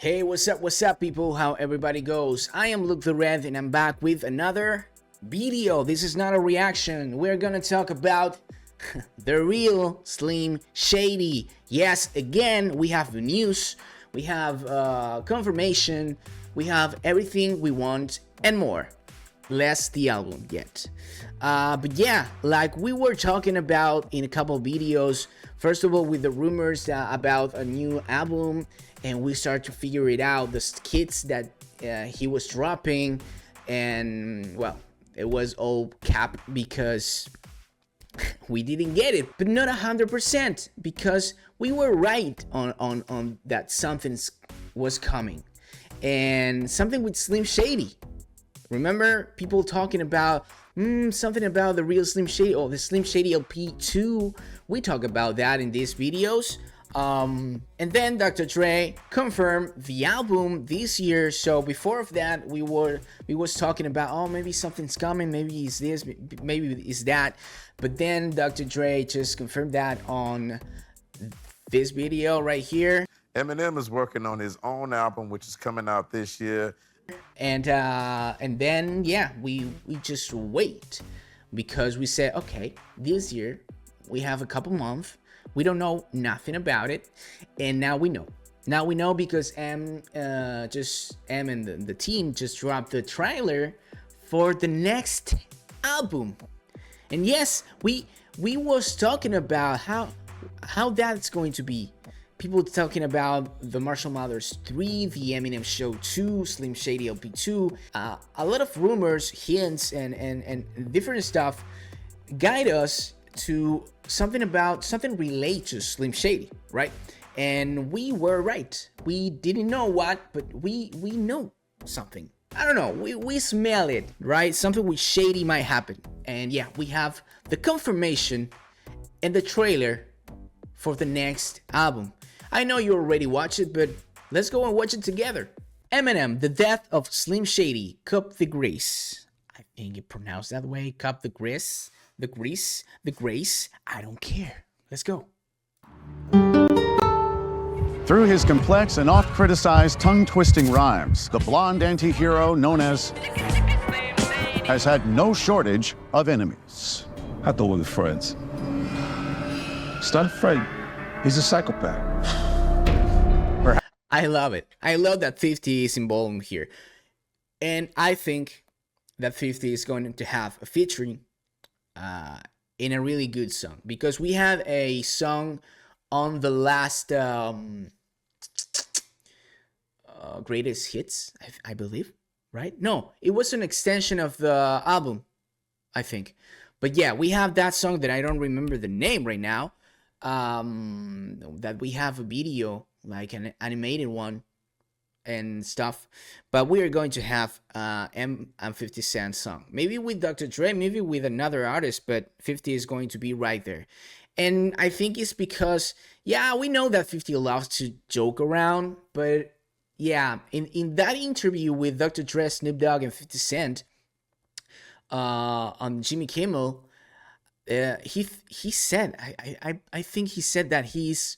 Hey, what's up, people? How everybody goes? I am Luke the Red, and I'm back with another video. This is not a reaction. We're gonna talk about the real Slim Shady. Yes, again, we have the news, we have confirmation, we have everything we want and more. Less the album yet. But yeah, like we were talking about in a couple of videos, first of all with the rumors about a new album, and we start to figure it out, the skits that he was dropping, and well, it was all cap because we didn't get it, but not 100%, because we were right on that something was coming, and something with Slim Shady. Remember people talking about something about the real Slim Shady, or the Slim Shady LP 2. We talk about that in these videos. And then Dr. Dre confirmed the album this year. So before of that, we was talking about, oh, maybe something's coming, maybe it's this, maybe it's that. But then Dr. Dre just confirmed that on this video right here. EMINEM is working on his own album, which is coming out this year. And then yeah, we just wait, because we said, okay, this year we have a couple months, we don't know nothing about it, and now we know because M and the team just dropped the trailer for the next album. And yes, we was talking about how that's going to be. People talking about the Marshall Mathers 3, the Eminem Show 2, Slim Shady LP 2, a lot of rumors, hints, and different stuff guide us to something related to Slim Shady, right? And we were right. We didn't know what, but we know something. I don't know, we smell it, right? Something with Shady might happen. And yeah, we have the confirmation and the trailer for the next album. I know you already watched it, but let's go and watch it together. EMINEM, The Death of Slim Shady, Cup the Grace. I think it pronounced that way, Cup the Grace, the Grace, I don't care. Let's go. Through his complex and oft-criticized tongue-twisting rhymes, the blonde anti-hero known as has had no shortage of enemies. I thought we were friends. Start afraid. He's a psychopath. I love it. I love that 50 is involved here. And I think that 50 is going to have a featuring in a really good song. Because we had a song on the last greatest hits, I believe, right? No, it was an extension of the album, I think. But yeah, we have that song that I don't remember the name right now. That we have a video, like an animated one and stuff, but we are going to have M and 50 Cent song, maybe with Dr. Dre, maybe with another artist, but 50 is going to be right there. And I think it's because, yeah, we know that 50 loves to joke around, but yeah, in that interview with Dr. Dre, Snoop Dogg, and 50 Cent on Jimmy Kimmel, he said, I think he said that he's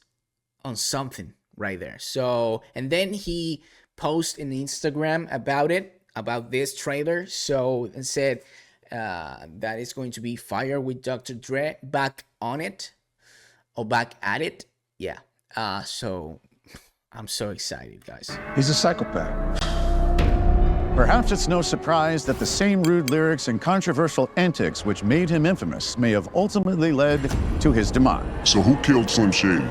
on something right there. So, and then he posted in Instagram about this trailer, so, and said that it's going to be fire with Dr. Dre back on it, or back at it. Yeah. So I'm so excited, guys. He's a psychopath. Perhaps it's no surprise that the same rude lyrics and controversial antics which made him infamous may have ultimately led to his demise. So who killed Slim Shady?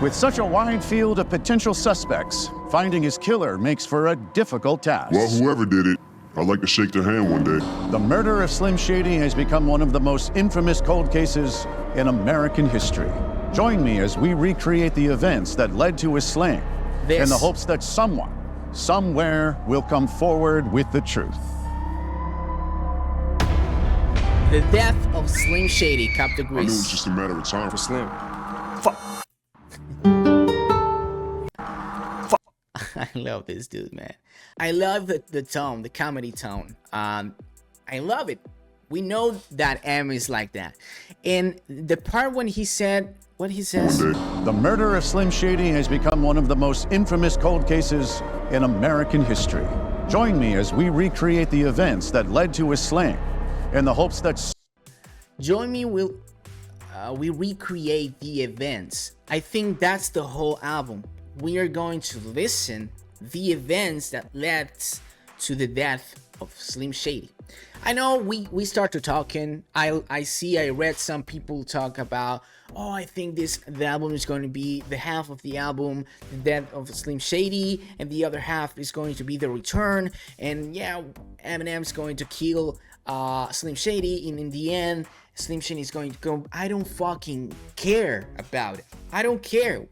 With such a wide field of potential suspects, finding his killer makes for a difficult task. Well, whoever did it, I'd like to shake their hand one day. The murder of Slim Shady has become one of the most infamous cold cases in American history. Join me as we recreate the events that led to his slaying, in the hopes that someone, somewhere, will come forward with the truth. The Death of Slim Shady, Cup the Grace. I knew it was just a matter of time for Slim. I love this dude, man. I love the tone, the comedy tone. I love it We know that M is like that. And the part when he said, what he says, The murder of Slim Shady has become one of the most infamous cold cases in American history. Join me as we recreate the events that led to his slaying in the hopes that... join me, we recreate the events. I think that's the whole album. We are going to listen the events that led to the death of Slim Shady. I know we started talking. I read some people talk about, oh, I think the album is going to be the half of the album, the death of Slim Shady, and the other half is going to be the return. And yeah, Eminem's going to kill Slim Shady, and in the end, Slim Shady is going to go. I don't fucking care about it. I don't care.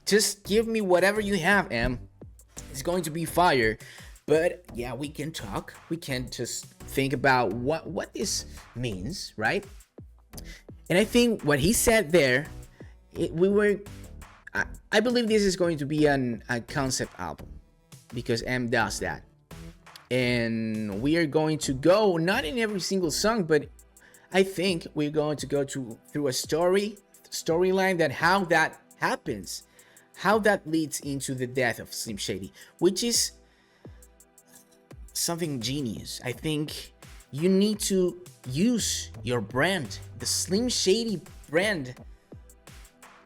Just give me whatever you have, Em. It's going to be fire. But yeah, we can talk. We can just think about what this means, right? And I think what he said there, I believe this is going to be a concept album, because M does that. And we are going to go, not in every single song, but I think we're going to go through a storyline that how that happens, how that leads into the death of Slim Shady, which is something genius. I think you need to use your brand, the Slim Shady brand.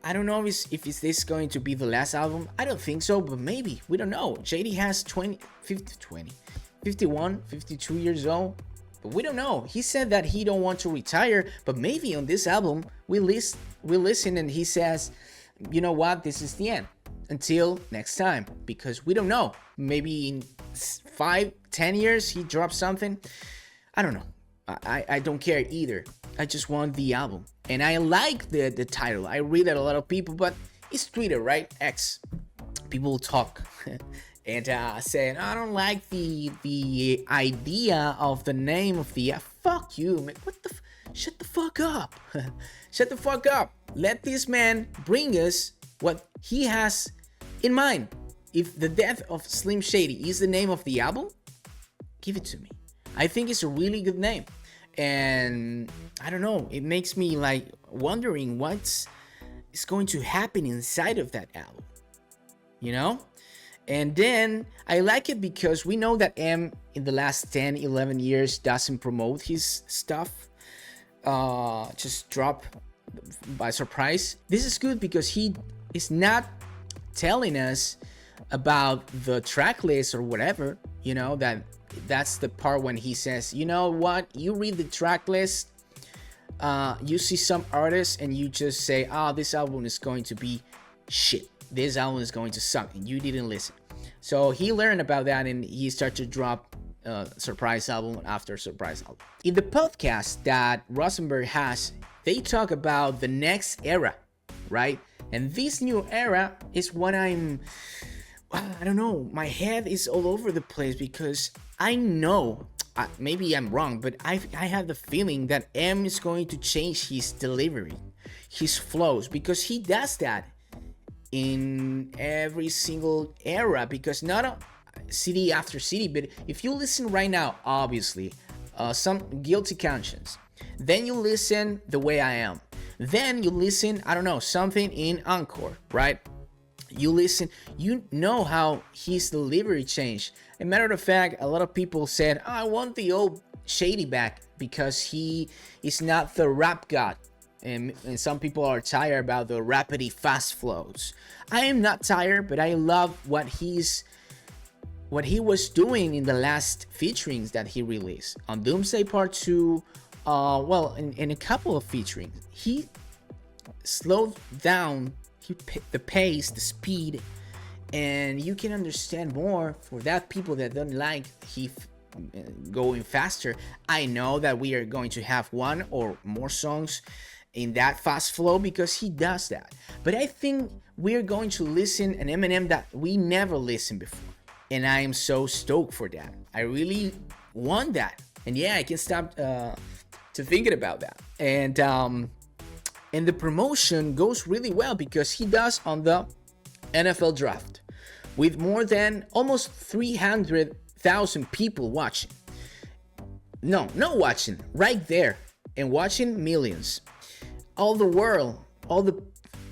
I don't know if this going to be the last album. I don't think so, but maybe. We don't know. Shady has 51, 52 years old, but we don't know. He said that he don't want to retire, but maybe on this album we listen and he says, you know what, this is the end. Until next time, because we don't know. Maybe in 5-10 years he drops something. I don't know. I don't care either. I just want the album, and I like the title. I read that a lot of people, but it's Twitter, right? X. People talk and saying I don't like the idea of the name of the. Fuck you, man. What the? Shut the fuck up. Shut the fuck up. Let this man bring us what he has in mind. If the death of Slim Shady is the name of the album, give it to me. I think it's a really good name. And I don't know, it makes me like wondering what's going to happen inside of that album, you know? And then I like it because we know that M in the last 10-11 years doesn't promote his stuff, just drop by surprise. This is good because he is not telling us about the track list or whatever, you know, that's the part when he says, you know what, you read the track list, you see some artists and you just say, oh, this album is going to be shit, this album is going to suck, and you didn't listen. So he learned about that and he started to drop surprise album after surprise album. In the podcast that Rosenberg has, they talk about the next era, right? And this new era is what I don't know, my head is all over the place because I know, maybe I'm wrong, but I have the feeling that M is going to change his delivery, his flows, because he does that in every single era, because not city after city, but if you listen right now, obviously, some Guilty Conscience, then you listen The Way I Am, then you listen, I don't know, something in Encore, right? You listen, you know how his delivery changed. As a matter of fact, a lot of people said, oh, I want the old Shady back because he is not the rap god. And some people are tired about the rapidy fast flows. I am not tired, but I love what he was doing in the last featurings that he released. On Doomsday Part 2, in a couple of featurings, he slowed down the pace, the speed, and you can understand more for that people that don't like he going faster. I know that we are going to have one or more songs in that fast flow because he does that, but I think we're going to listen an Eminem that we never listened before, and I am so stoked for that. I really want that, and yeah, I can stop to thinking about that. And the promotion goes really well because he does on the NFL draft with more than almost 300,000 people watching. No, not watching, right there, and watching millions. All the world,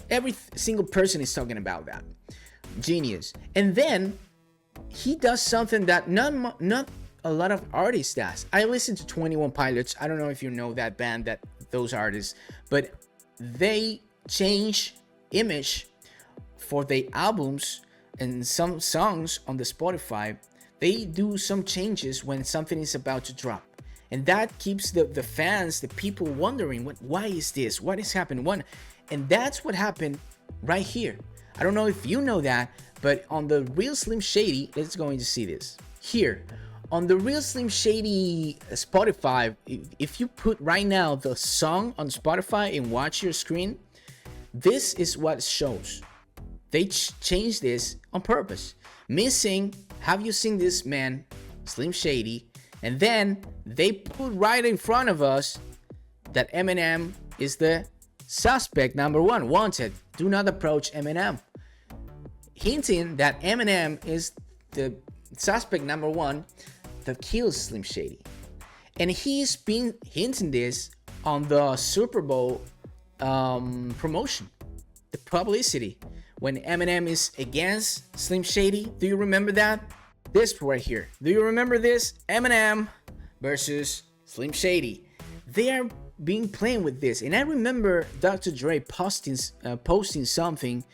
every single person is talking about that. Genius. And then he does something that not a lot of artists does. I listen to 21 Pilots. I don't know if you know that band, those artists, but they change image for their albums and some songs on the Spotify. They do some changes when something is about to drop. And that keeps the fans, the people wondering, why is this? What is happening? And that's what happened right here. I don't know if you know that, but on the Real Slim Shady, let's go to see this. Here, on the Real Slim Shady Spotify, if you put right now the song on Spotify and watch your screen, this is what it shows. They changed this on purpose. Missing, have you seen this man, Slim Shady? And then they put right in front of us that Eminem is the suspect number 1, wanted. Do not approach Eminem. Hinting that Eminem is the suspect number 1 that kills Slim Shady. And he's been hinting this on the Super Bowl promotion, the publicity. When Eminem is against Slim Shady, do you remember that? This right here. Do you remember this? Eminem versus Slim Shady. They are being playing with this. And I remember Dr. Dre posting something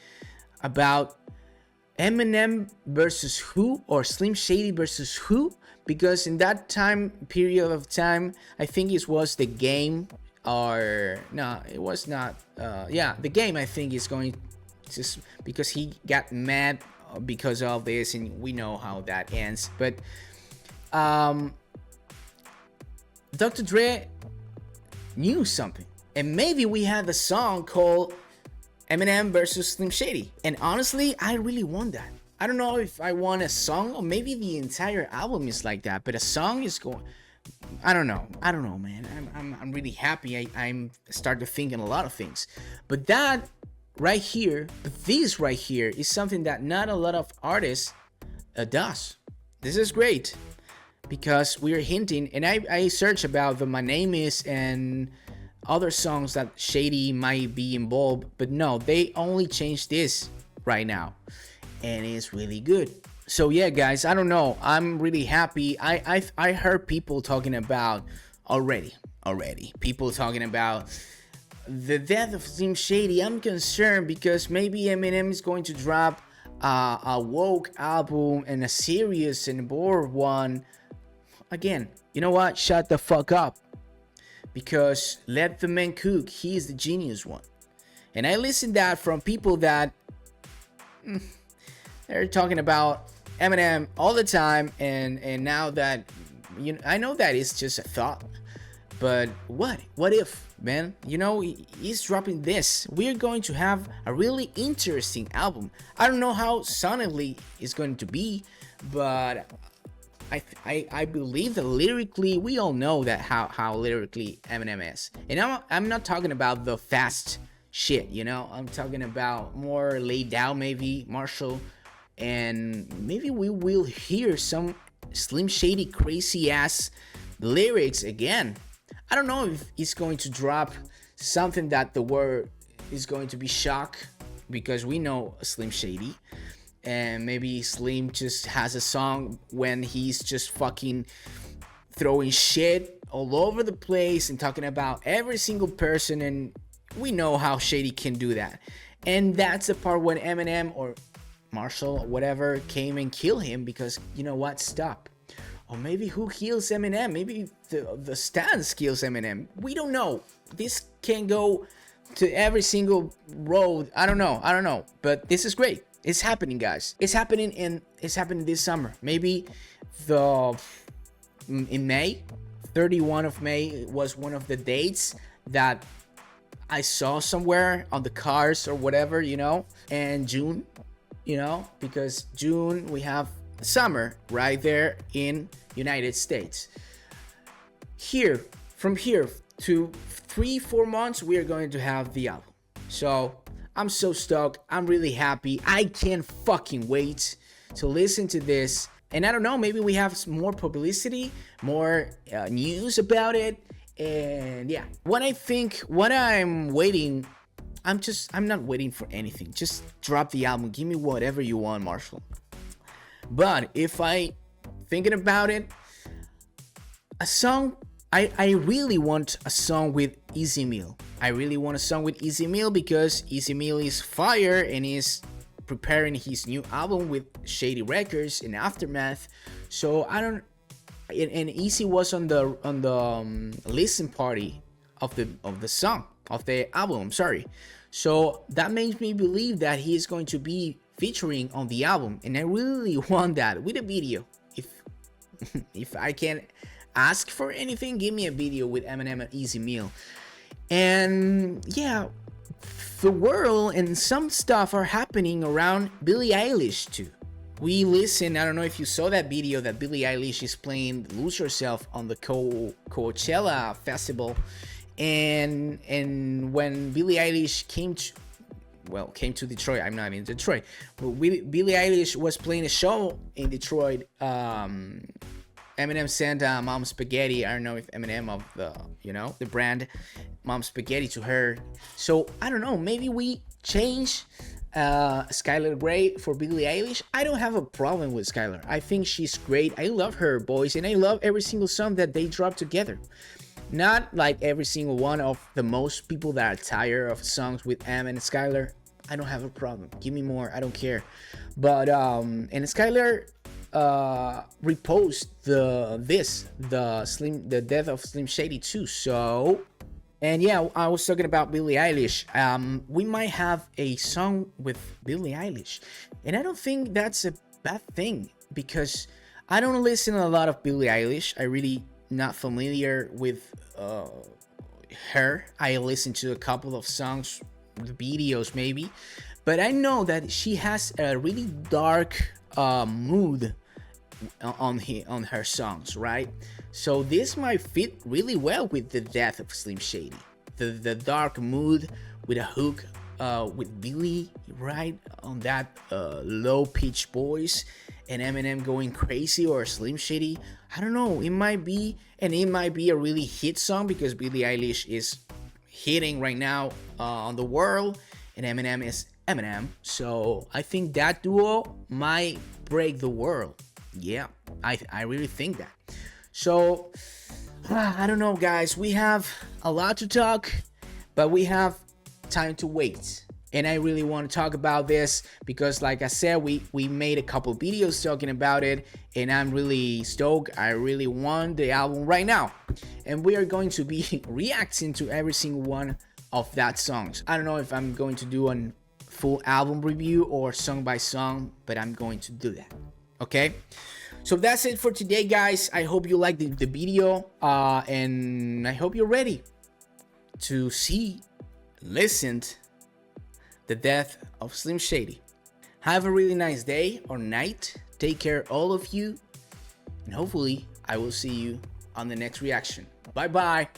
about Eminem versus who, or Slim Shady versus who, because in that time period of time, I think it was the game, or no, it was not. Yeah, the game, I think, is going just because he got mad because of this, and we know how that ends. But Dr. Dre knew something, and maybe we had a song called Eminem versus Slim Shady. And honestly, I really want that. I don't know if I want a song, or maybe the entire album is like that, but a song is going. I don't know, man. I'm really happy. I'm start to thinking a lot of things, but that right here, this right here is something that not a lot of artists does. This is great because we're hinting, and I search about the My Name Is and other songs that Shady might be involved, but no, they only changed this right now, and it's really good. So yeah, guys, I don't know. I'm really happy. I heard people talking about already. People talking about the death of Slim Shady. I'm concerned because maybe Eminem is going to drop a woke album and a serious and bored one. Again, you know what? Shut the fuck up. Because let the man cook. He is the genius one. And I listened that from people that they're talking about Eminem all the time, and now that I know that it's just a thought. But what if, man? He's dropping this. We're going to have a really interesting album. I don't know how sonically it's going to be, but I believe that lyrically, we all know that how lyrically Eminem is. And I'm not talking about the fast shit, I'm talking about more laid down, maybe Marshall, and maybe we will hear some Slim Shady crazy ass lyrics again. I don't know if he's going to drop something that the world is going to be shocked, because we know Slim Shady, and maybe Slim just has a song when he's just fucking throwing shit all over the place and talking about every single person, and we know how Shady can do that. And that's the part when Eminem or Marshall or whatever came and killed him, because you know what? Stop. Or maybe who kills Eminem? Maybe the Stans kills Eminem. We don't know. This can go to every single road. I don't know. But this is great. It's happening, guys. It's happening this summer. Maybe in May, 31 of May was one of the dates that I saw somewhere on the cars or whatever, and June, because June we have summer right there in United States. From here to 3-4 months, we are going to have the album. So I'm so stoked. I'm really happy. I can't fucking wait to listen to this And I don't know, maybe we have more publicity, more news about it. And yeah, what I'm waiting, I'm not waiting for anything. Just drop the album. Give me whatever you want, Marshall. But if I thinking about it, a song, I really want a song with Easy Meal. I really want a song with Easy Meal because Easy Meal is fire and is preparing his new album with Shady Records in Aftermath. So I don't, and Easy was on the listen party of the song of the album. I'm sorry. So that makes me believe that he is going to be featuring on the album, and I really want that with a video. If I can ask for anything, give me a video with Eminem and Easy Meal. And yeah, the world and some stuff are happening around Billie Eilish too. We listen, I don't know if you saw that video that Billie Eilish is playing Lose Yourself on the Coachella festival. And when Billie Eilish came to Detroit, I'm not in Detroit, but Billie Eilish was playing a show in Detroit. Eminem sent Mom Spaghetti. I don't know if Eminem of the brand Mom Spaghetti to her. So I don't know, maybe we change Skylar Grey for Billie Eilish. I don't have a problem with Skylar. I think she's great. I love her voice and I love every single song that they drop together. Not like every single one of the most people that are tired of songs with M and Skylar. I don't have a problem. Give me more. I don't care. But and Skylar repost the death of Slim Shady too. So, and yeah, I was talking about Billie Eilish. We might have a song with Billie Eilish, and I don't think that's a bad thing because I don't listen to a lot of Billie Eilish. I really not familiar with her. I listened to a couple of songs, videos maybe, but I know that she has a really dark mood on her songs, right? So this might fit really well with the death of Slim Shady, the dark mood with a hook with Billie, right, on that low pitch voice, and Eminem going crazy, or Slim Shady. I don't know, it might be a really hit song because Billie Eilish is hitting right now on the world, and Eminem is Eminem. So I think that duo might break the world. Yeah, I really think that. So I don't know, guys, we have a lot to talk, but we have time to wait. And I really want to talk about this because, like I said, we made a couple videos talking about it, and I'm really stoked. I really want the album right now, and we are going to be reacting to every single one of that songs. I don't know if I'm going to do a full album review or song by song, but I'm going to do that. Okay, so that's it for today, guys. I hope you liked the video, and I hope you're ready to see, listen the death of Slim Shady. Have a really nice day or night. Take care, all of you, and hopefully I will see you on the next reaction. Bye bye.